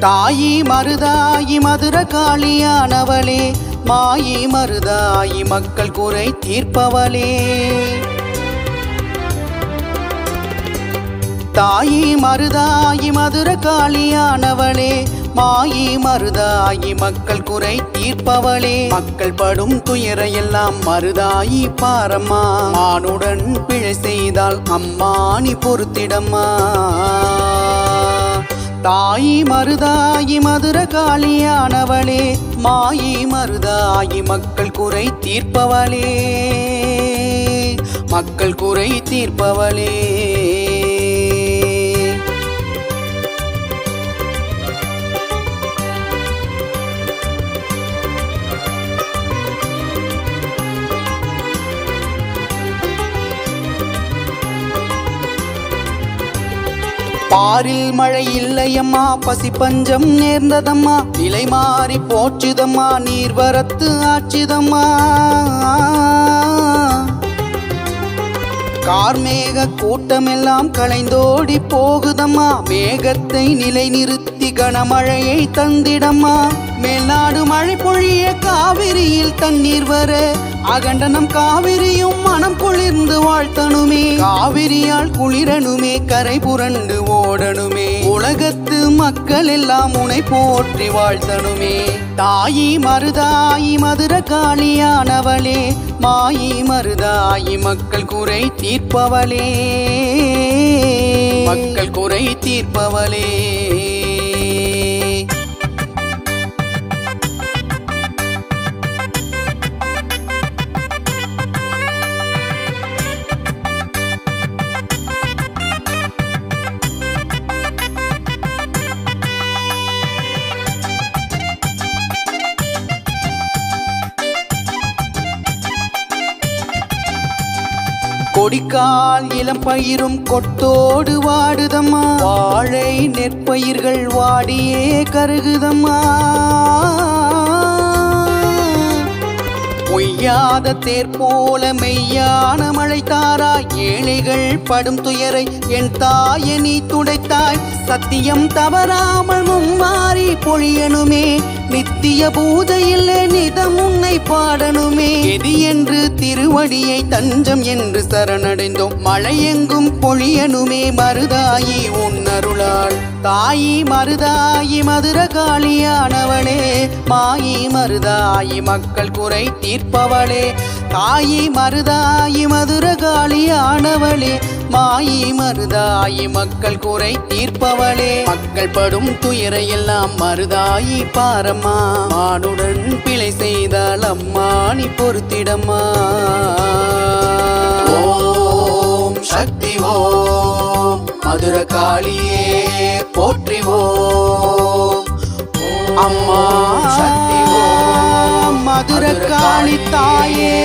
தாயி மருதாயி மதுர காளியானவளே, மாயி மருதாயி மக்கள் குறை தீர்ப்பவளே. தாயி மருதாயி மதுர காளியானவளே, மாயி மருதாயி மக்கள் குறை தீர்ப்பவளே. மக்கள் படும் துயரையெல்லாம் மருதாயி பாரம்மா, மானுடன் பிழை செய்தால் அம்மா நீ பொறுத்திடம்மா. தாயி மருதாயி மதுர காளியானவளே, மாயி மருதாயி மக்கள் குறை தீர்ப்பவளே, மக்கள் குறை தீர்ப்பவளே. பாரில் மழை இல்லையம்மா, பசி பஞ்சம் நேர்ந்ததம்மா, நிலை மாறி போச்சுதம்மா, நீர்வரத்து ஆச்சுதம்மா. கார்மேக கூட்டமெல்லாம் களைந்தோடி போகுதம்மா, மேகத்தை நிலை நிறுத்தி கனமழையை தந்திடம்மா. மேல்நாடு மழை பொழிய காவிரியில் தண்ணீர் வர, அகண்டனம் காவிரியும் மனம் குளிர்ந்து வாழ்த்தனுமே. காவிரியால் குளிரனுமே, கரை புரண்டு ஓடனுமே, உலகத்து மக்கள் எல்லாம் உனை போற்றி வாழ்த்தனுமே. தாயி மருதாயி மதுர காளியானவளே, மாயி மருதாயி மக்கள் குறை தீர்ப்பவளே, மக்கள் குறை தீர்ப்பவளே. கொடிக்கால் இளம் பயிரும் கொட்டோடு வாடுதம்மா, வாழை நெற்பயிர்கள் வாடியே கருகுதம்மா. பொய்யாத தேர் போல மெய்யான மழை தாராய், ஏழைகள் படும் துயரை என் தாய நீ துடைத்தாய். சத்தியம் தவறாமல் மும்மாறி பொழியனுமே, நித்திய பூஜையில் நிதம் உன்னை பாடனுமே. எதி என்று திருவடியை தஞ்சம் என்று சரணடைந்தோம், மழை எங்கும் பொழியனுமே மருதாயி உன்னருளால். தாயி மருதாயி மதுர காளியானவளே, மாயி மருதாயி மக்கள் குறை தீர்ப்பவளே. தாயி மருதாயி மதுர காளியானவளே, மாயி மருதாயி மக்கள் குறை தீர்ப்பவளே. மக்கள் படும் துயரையெல்லாம் மருதாயி பாரம்மா, மானுடன் பிழை செய்தால் அம்மா நீ பொறுத்திடம்மா. ஓம் சக்தி ஓம் மதுர காளியே போற்றிவோம். அம்மா சக்தி ஓம் மதுர காளி தாயே.